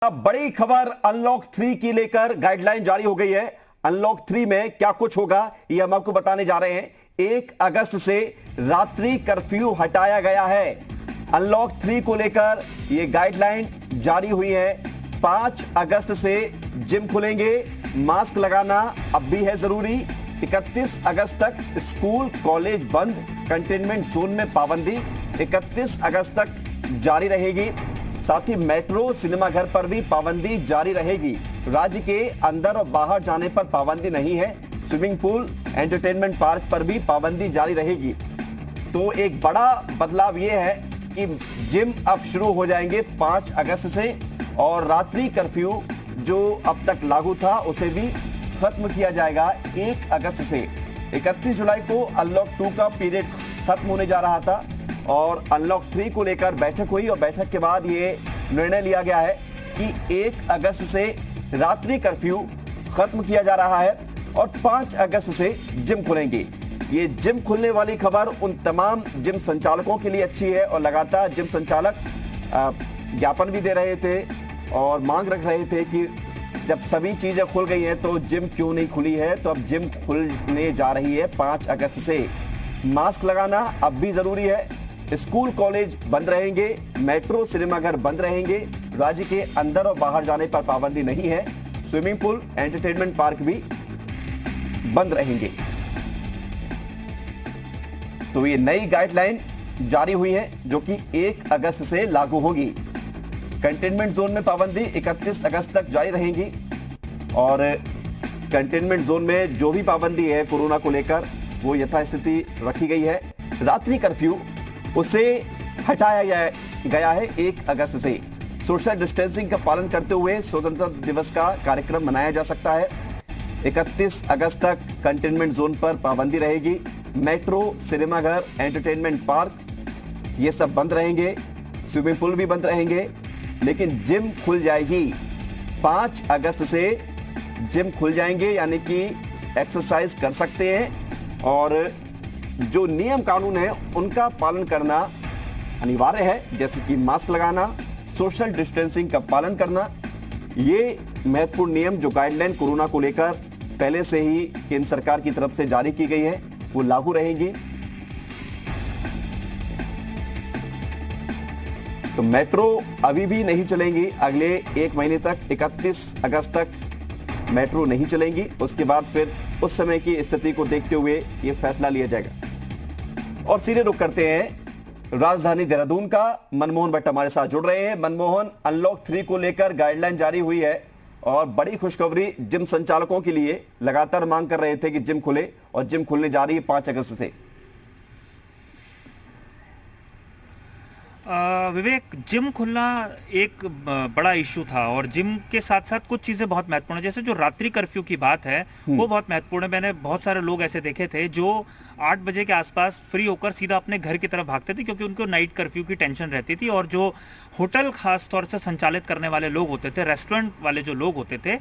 अब बड़ी खबर अनलॉक 3 की लेकर गाइडलाइन जारी हो गई है। अनलॉक 3 में क्या कुछ होगा ये हम आपको बताने जा रहे हैं। 1 अगस्त से रात्रि कर्फ्यू हटाया गया है। अनलॉक 3 को लेकर ये गाइडलाइन जारी हुई है। 5 अगस्त से जिम खुलेंगे, मास्क लगाना अब भी है जरूरी। 31 अगस्त तक स्कूल कॉलेज बंद, कंटेनमेंट जोन में पाबंदी 31 अगस्त तक जारी रहेगी। साथ ही मेट्रो, सिनेमाघर पर भी पाबंदी जारी रहेगी। राज्य के अंदर और बाहर जाने पर पाबंदी नहीं है। स्विमिंग पूल, एंटरटेनमेंट पार्क पर भी पाबंदी जारी रहेगी। तो एक बड़ा बदलाव यह है कि जिम अब शुरू हो जाएंगे 5 अगस्त से और रात्रि कर्फ्यू जो अब तक लागू था उसे भी खत्म किया जाएगा 1 अगस्त से। 31 जुलाई को अनलॉक 2 का पीरियड खत्म होने जा रहा था और अनलॉक 3 को लेकर बैठक हुई और बैठक के बाद ये निर्णय लिया गया है कि 1 अगस्त से रात्रि कर्फ्यू खत्म किया जा रहा है और 5 अगस्त से जिम खुलेंगे। ये जिम खुलने वाली खबर उन तमाम जिम संचालकों के लिए अच्छी है और लगातार जिम संचालक ज्ञापन भी दे रहे थे और मांग रख रहे थे कि जब सभी चीजें खुल गई हैं तो जिम क्यों नहीं खुली है। तो अब जिम खुलने जा रही है 5 अगस्त से। मास्क लगाना अब भी जरूरी है। स्कूल कॉलेज बंद रहेंगे, मेट्रो सिनेमाघर बंद रहेंगे। राज्य के अंदर और बाहर जाने पर पाबंदी नहीं है। स्विमिंग पूल, एंटरटेनमेंट पार्क भी बंद रहेंगे। तो ये नई गाइडलाइन जारी हुई है जो कि 1 अगस्त से लागू होगी। कंटेनमेंट जोन में पाबंदी 31 अगस्त तक जारी रहेगी और कंटेनमेंट जोन में जो भी पाबंदी है कोरोना को लेकर वो यथास्थिति रखी गई है। रात्रि कर्फ्यू उसे हटाया गया है 1 अगस्त से। सोशल डिस्टेंसिंग का पालन करते हुए स्वतंत्रता दिवस का कार्यक्रम मनाया जा सकता है। 31 अगस्त तक कंटेनमेंट जोन पर पाबंदी रहेगी। मेट्रो, सिनेमाघर, एंटरटेनमेंट पार्क ये सब बंद रहेंगे। स्विमिंग पूल भी बंद रहेंगे, लेकिन जिम खुल जाएगी। 5 अगस्त से जिम खुल जाएंगे, यानी कि एक्सरसाइज कर सकते हैं और जो नियम कानून है उनका पालन करना अनिवार्य है, जैसे कि मास्क लगाना, सोशल डिस्टेंसिंग का पालन करना। ये महत्वपूर्ण नियम जो गाइडलाइन कोरोना को लेकर पहले से ही केंद्र सरकार की तरफ से जारी की गई है वो लागू रहेंगी। तो मेट्रो अभी भी नहीं चलेंगी अगले 1 महीने तक। 31 अगस्त तक मेट्रो नहीं चलेंगी। उसके बाद फिर उस समय की स्थिति को देखते हुए यह फैसला लिया जाएगा। और सीधे रुख करते हैं राजधानी देहरादून का। मनमोहन भट्ट हमारे साथ जुड़ रहे हैं। मनमोहन, अनलॉक 3 को लेकर गाइडलाइन जारी हुई है और बड़ी खुशखबरी जिम संचालकों के लिए। लगातार मांग कर रहे थे कि जिम खुले और जिम खुलने जा रही है 5 अगस्त से। विवेक, जिम खुलना एक बड़ा इशू था और जिम के साथ साथ कुछ चीज़ें बहुत महत्वपूर्ण है। जैसे जो रात्रि कर्फ्यू की बात है वो बहुत महत्वपूर्ण है। मैंने बहुत सारे लोग ऐसे देखे थे जो 8 बजे के आसपास फ्री होकर सीधा अपने घर की तरफ भागते थे क्योंकि उनको नाइट कर्फ्यू की टेंशन रहती थी। और जो होटल खास तौर से संचालित करने वाले लोग होते थे, रेस्टोरेंट वाले जो लोग होते थे,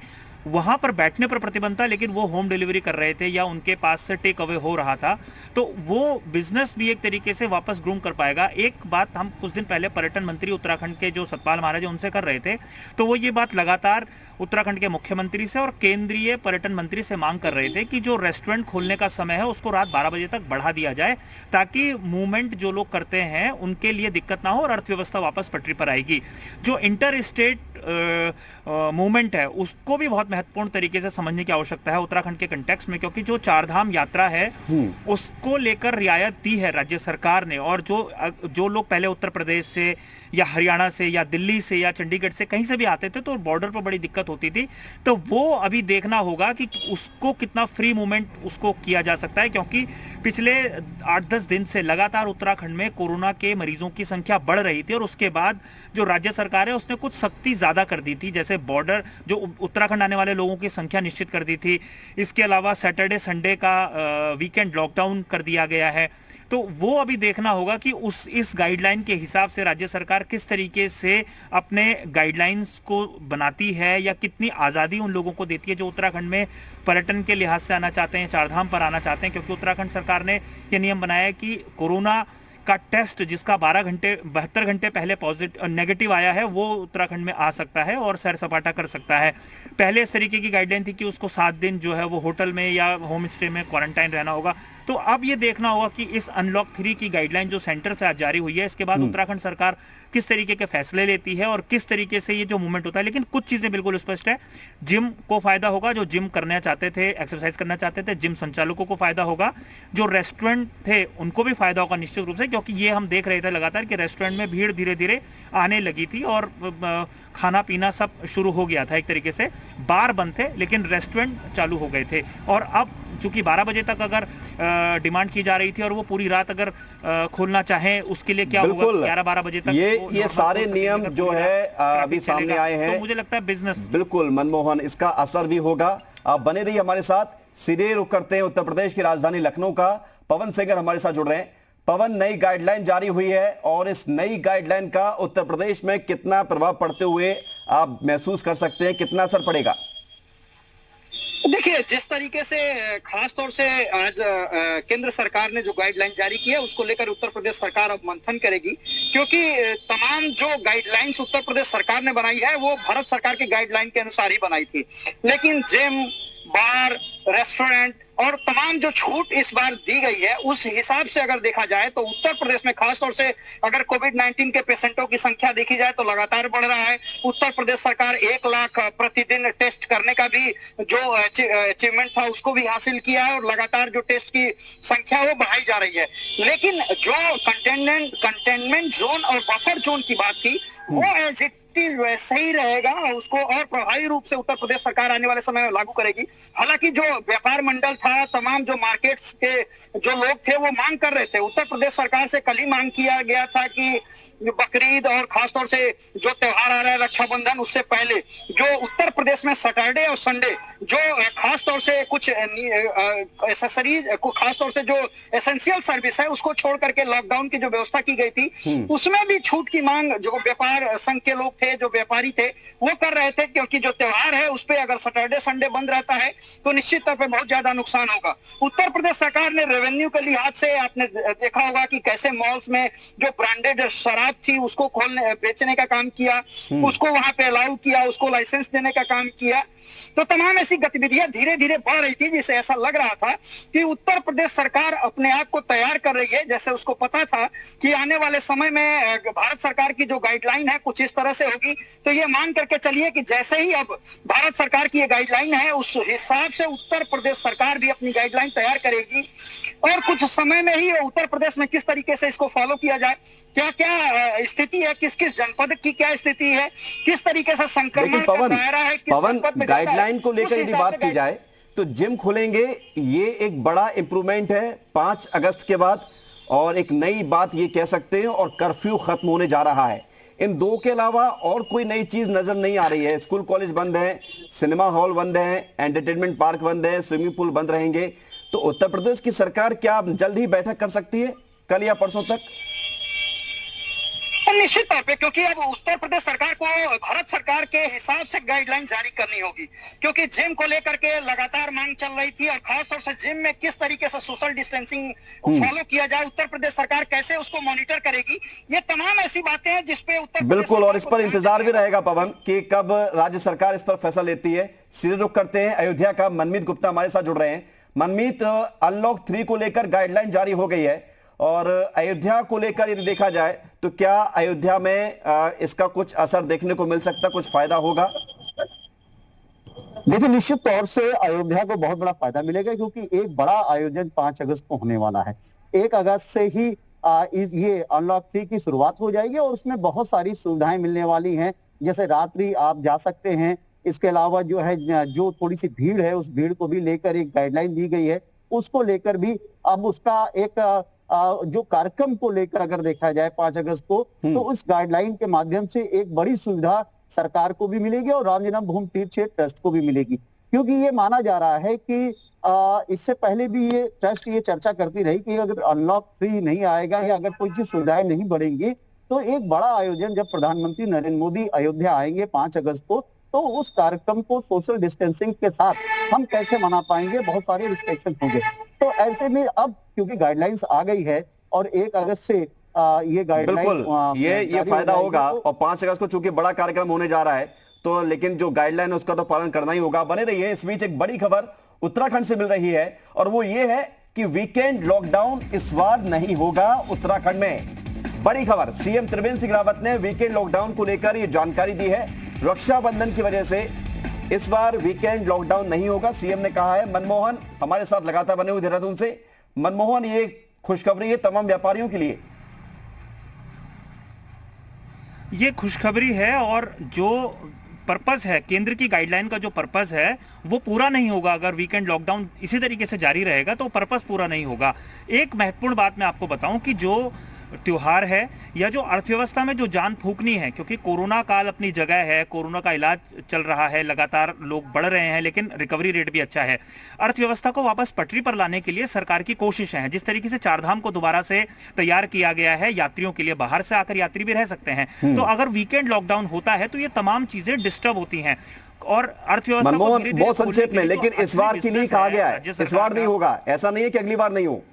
वहां पर बैठने पर प्रतिबंध था, लेकिन वो होम डिलीवरी कर रहे थे या उनके पास से टेक अवे हो रहा था, तो वो बिजनेस भी एक तरीके से वापस ग्रूम कर पाएगा। एक बात हम कुछ दिन पहले पर्यटन मंत्री उत्तराखंड के जो सतपाल महाराज उनसे कर रहे थे, तो वो ये बात लगातार उत्तराखंड के मुख्यमंत्री से और केंद्रीय पर्यटन मंत्री से मांग कर रहे थे कि जो रेस्टोरेंट खोलने का समय है उसको रात 12 बजे तक बढ़ा दिया जाए ताकि मूवमेंट जो लोग करते हैं उनके लिए दिक्कत ना हो और अर्थव्यवस्था वापस पटरी पर आएगी। जो इंटर स्टेट मूवमेंट है उसको भी बहुत महत्वपूर्ण तरीके से समझने की आवश्यकता है उत्तराखंड के कंटेक्स्ट में, क्योंकि जो चारधाम यात्रा है उसको लेकर रियायत दी है राज्य सरकार ने। और जो लोग पहले उत्तर प्रदेश से या हरियाणा से या दिल्ली से या चंडीगढ़ से कहीं से भी आते थे तो बॉर्डर पर बड़ी दिक्कत होती थी, तो वो अभी देखना होगा कि उसको कितना फ्री मूवमेंट उसको किया जा सकता है, क्योंकि पिछले 8-10 दिन से लगातार उत्तराखंड में कोरोना के मरीजों की संख्या बढ़ रही थी और उसके बाद जो राज्य सरकार है उसने कुछ सख्ती ज्यादा कर दी थी। जैसे बॉर्डर जो उत्तराखंड आने वाले लोगों की संख्या निश्चित कर दी थी। इसके अलावा सैटरडे संडे का वीकेंड लॉकडाउन कर दिया गया है। तो वो अभी देखना होगा कि इस गाइडलाइन के हिसाब से राज्य सरकार किस तरीके से अपने गाइडलाइंस को बनाती है या कितनी आज़ादी उन लोगों को देती है जो उत्तराखंड में पर्यटन के लिहाज से आना चाहते हैं, चारधाम पर आना चाहते हैं। क्योंकि उत्तराखंड सरकार ने ये नियम बनाया है कि कोरोना का टेस्ट जिसका 72 घंटे पहले पॉजिटिव नेगेटिव आया है वो उत्तराखंड में आ सकता है और सैर सपाटा कर सकता है। पहले इस तरीके की गाइडलाइन थी कि उसको 7 दिन जो है वो होटल में या होम स्टे में क्वारंटाइन रहना होगा। तो अब ये देखना होगा कि इस अनलॉक 3 की गाइडलाइन जो सेंटर से आज जारी हुई है, इसके बाद उत्तराखंड सरकार किस तरीके के फैसले लेती है और किस तरीके से ये जो मूवमेंट होता है। लेकिन कुछ चीजें बिल्कुल स्पष्ट है, जिम को फायदा होगा, जो जिम करना चाहते थे, एक्सरसाइज करना चाहते थे, जिम संचालकों को फायदा होगा, जो रेस्टोरेंट थे उनको भी फायदा होगा निश्चित रूप से, क्योंकि ये हम देख रहे थे लगातार कि रेस्टोरेंट में भीड़ धीरे धीरे आने लगी थी और खाना पीना सब शुरू हो गया था। एक तरीके से बार बंद थे लेकिन रेस्टोरेंट चालू हो गए थे। और अब चूंकि 12 बजे तक अगर डिमांड की जा रही थी और वो पूरी रात अगर खोलना चाहें, उसके लिए क्या होगा, 11-12 बजे तक ये सारे नियम जो है अभी सामने आए हैं, तो मुझे लगता है बिजनेस बिल्कुल मनमोहन, इसका असर भी होगा। आप बने रहिए हमारे साथ। सीधे रुख करते हैं उत्तर प्रदेश की राजधानी लखनऊ का। पवन सेंगर हमारे साथ जुड़ रहे हैं। पवन, नई गाइडलाइन जारी हुई है और इस नई गाइडलाइन का उत्तर प्रदेश में कितना प्रभाव पड़ते हुए आप महसूस कर सकते हैं, कितना असर पड़ेगा? देखिए, जिस तरीके से खास तौर से आज केंद्र सरकार ने जो गाइडलाइन जारी की है उसको लेकर उत्तर प्रदेश सरकार अब मंथन करेगी, क्योंकि तमाम जो गाइडलाइंस उत्तर प्रदेश सरकार ने बनाई है वो भारत सरकार की गाइडलाइन के अनुसार ही बनाई थी। लेकिन जिम, बार, रेस्टोरेंट और तमाम जो छूट इस बार दी गई है उस हिसाब से अगर देखा जाए तो उत्तर प्रदेश में खास तौर से अगर कोविड-19 के पेशेंटों की संख्या देखी जाए तो लगातार बढ़ रहा है। उत्तर प्रदेश सरकार 1 लाख प्रतिदिन टेस्ट करने का भी जो अचीवमेंट था उसको भी हासिल किया है और लगातार जो टेस्ट की संख्या वो बढ़ाई जा रही है। लेकिन जो कंटेनमेंट जोन और बफर जोन की बात थी वो एज इट वैसे ही रहेगा, उसको और प्रभावी रूप से उत्तर प्रदेश सरकार आने वाले समय में लागू करेगी। हालांकि जो व्यापार मंडल था, तमाम जो मार्केट्स के जो लोग थे वो मांग कर रहे थे, उत्तर प्रदेश सरकार से कल ही मांग किया गया था कि बकरीद और खासतौर से जो त्योहार आ रहा है रक्षाबंधन, उससे पहले जो उत्तर प्रदेश में सैटरडे और संडे जो खासतौर से कुछ एसेसरीज को खासतौर से जो एसेंशियल सर्विस है उसको छोड़ करके लॉकडाउन की जो व्यवस्था की गई थी उसमें भी छूट की मांग जो व्यापार संघ के लोग थे, जो व्यापारी थे, वो कर रहे थे, क्योंकि जो त्योहार है उस पे अगर सैटरडे संडे बंद रहता है तो निश्चित तौर पे बहुत ज्यादा नुकसान होगा। उत्तर प्रदेश सरकार ने रेवेन्यू के लिहाज से आपने देखा होगा कि कैसे मॉल्स में जो ब्रांडेड शराब थी उसको खोलने बेचने का काम किया, उसको वहां पे अलाउ किया, उसको लाइसेंस देने का काम किया। तो तमाम ऐसी गतिविधियां धीरे धीरे बढ़ रही थी, जिससे ऐसा लग रहा था कि उत्तर प्रदेश सरकार अपने आप को तैयार कर रही है। जैसे उसको पता था कि आने वाले समय में भारत सरकार की जो गाइडलाइन है कुछ इस तरह से होगी, तो ये मान करके चलिए कि जैसे ही अब भारत सरकार की ये गाइडलाइन है उस हिसाब से उत्तर प्रदेश सरकार भी अपनी गाइडलाइन तैयार करेगी और कुछ समय में ही उत्तर प्रदेश में किस तरीके से इसको फॉलो किया जाए, क्या क्या स्थिति है, किस किस जनपद की क्या स्थिति है, किस तरीके से संक्रमण का दायरा है, पवन गाइडलाइन को लेकर यदि बात की जाए तो जिम खुलेंगे, ये एक बड़ा इंप्रूवमेंट है 5 अगस्त के बाद, और एक नई बात ये कह सकते हैं, और कर्फ्यू खत्म होने जा रहा है। इन दो के अलावा और कोई नई चीज नजर नहीं आ रही है। स्कूल कॉलेज बंद है, सिनेमा हॉल बंद है, एंटरटेनमेंट पार्क बंद है, स्विमिंग पूल बंद रहेंगे। तो उत्तर प्रदेश की सरकार क्या जल्द ही बैठक कर सकती है, कल या परसों तक? निश्चित तौर पे, क्योंकि अब उत्तर प्रदेश सरकार को भारत सरकार के हिसाब से गाइडलाइन जारी करनी होगी, क्योंकि जिम को लेकर के लगातार मांग चल रही थी और खासतौर से जिम में किस तरीके से सोशल डिस्टेंसिंग फॉलो किया जाए, उत्तर प्रदेश सरकार कैसे उसको मॉनिटर करेगी, ये तमाम ऐसी बातें हैं जिसपे उत्तर बिल्कुल, और इस पर इंतजार भी रहेगा पवन कि कब राज्य सरकार इस पर फैसला लेती है। सीधे रुख करते हैं अयोध्या का। मनमीत गुप्ता हमारे साथ जुड़ रहे हैं। मनमीत, अनलॉक 3 को लेकर गाइडलाइन जारी हो गई है और अयोध्या को लेकर यदि देखा जाए तो क्या अयोध्या में इसका कुछ असर देखने को मिल सकता, कुछ फायदा होगा? देखिए, निश्चित तौर से अयोध्या को बहुत बड़ा फायदा मिलेगा, क्योंकि एक बड़ा आयोजन 5 अगस्त को होने वाला है। 1 अगस्त से ही ये अनलॉक 3 की शुरुआत हो जाएगी और उसमें बहुत सारी सुविधाएं मिलने वाली हैं, जैसे रात्रि आप जा सकते हैं। इसके अलावा जो है, जो थोड़ी सी भीड़ है उस भीड़ को भी लेकर एक गाइडलाइन दी गई है, उसको लेकर भी अब उसका एक जो कार्यक्रम को लेकर अगर देखा जाए 5 अगस्त को, तो उस गाइडलाइन के माध्यम से एक बड़ी सुविधा सरकार को भी मिलेगी और राम जन्मभूमि तीर्थ क्षेत्र ट्रस्ट को भी मिलेगी, क्योंकि ये माना जा रहा है कि इससे पहले भी ये ट्रस्ट ये चर्चा करती रही कि अगर अनलॉक 3 नहीं आएगा या अगर कोई सुविधाएं नहीं बढ़ेंगी तो एक बड़ा आयोजन जब प्रधानमंत्री नरेंद्र मोदी अयोध्या आएंगे 5 अगस्त को, तो उस कार्यक्रम को सोशल डिस्टेंसिंग के साथ हम कैसे मना पाएंगे, बहुत सारे रिस्ट्रिक्शन होंगे। तो ऐसे में अब क्योंकि गाइडलाइंस आ गई है और 1 अगस्त से ये गाइडलाइन बिल्कुल ये फायदा होगा। और 5 अगस्त को चूंकि बड़ा कार्यक्रम होने जा रहा है, तो लेकिन जो गाइडलाइन है उसका तो पालन करना ही होगा। बने रहिए। इस बीच एक बड़ी खबर उत्तराखंड से मिल रही है, और वो ये है कि वीकेंड लॉकडाउन इस बार नहीं होगा उत्तराखंड में। बड़ी खबर, सीएम त्रिवेंद्र सिंह रावत ने वीकेंड लॉकडाउन को लेकर ये जानकारी दी है। रक्षाबंधन की वजह से इस बार वीकेंड लॉकडाउन नहीं होगा, सीएम ने कहा है। मनमोहन हमारे साथ लगातार बने हुए देहरादून से। मनमोहन, ये खुशखबरी है तमाम व्यापारियों के लिए। ये खुशखबरी है, और जो पर्पस है, केंद्र की गाइडलाइन का जो पर्पस है वो पूरा नहीं होगा। अगर वीकेंड लॉकडाउन इसी तरीके से जारी रहेगा तो पर्पस पूरा नहीं होगा। एक महत्वपूर्ण बात मैं आपको बताऊं कि जो त्योहार है या जो अर्थव्यवस्था में जो जान फूकनी है, क्योंकि कोरोना काल अपनी जगह है, कोरोना का इलाज चल रहा है, लगातार लोग बढ़ रहे हैं, लेकिन रिकवरी रेट भी अच्छा है। अर्थव्यवस्था को वापस पटरी पर लाने के लिए सरकार की कोशिशें हैं। जिस तरीके से चारधाम को दोबारा से तैयार किया गया है यात्रियों के लिए, बाहर से आकर यात्री भी रह सकते हैं, तो अगर वीकेंड लॉकडाउन होता है तो ये तमाम चीजें डिस्टर्ब होती हैं और अर्थव्यवस्था को धीरे-धीरे बहुत संक्षेप में, लेकिन तो इस बार के लिए कहा गया है इस बार नहीं होगा, ऐसा नहीं है कि अगली बार नहीं हो।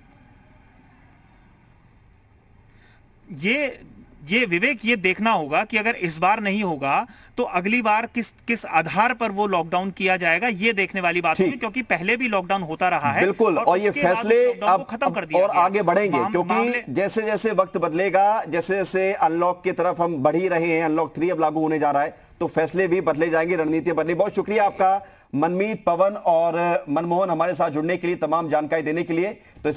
ये विवेक, ये देखना होगा कि अगर इस बार नहीं होगा तो अगली बार किस आधार पर वो लॉकडाउन किया जाएगा, ये देखने वाली बात होगी, क्योंकि पहले भी लॉकडाउन होता रहा है। बिल्कुल, और ये फैसले अब खत्म कर दिया और आगे बढ़ेंगे, क्योंकि जैसे जैसे वक्त बदलेगा, जैसे जैसे अनलॉक की तरफ हम बढ़ ही रहे हैं, अनलॉक 3 अब लागू होने जा रहा है, तो फैसले भी बदले जाएंगे, रणनीतियां बदलेंगी। बहुत शुक्रिया आपका मनमीत, पवन और मनमोहन हमारे साथ जुड़ने के लिए, तमाम जानकारी देने के लिए। तो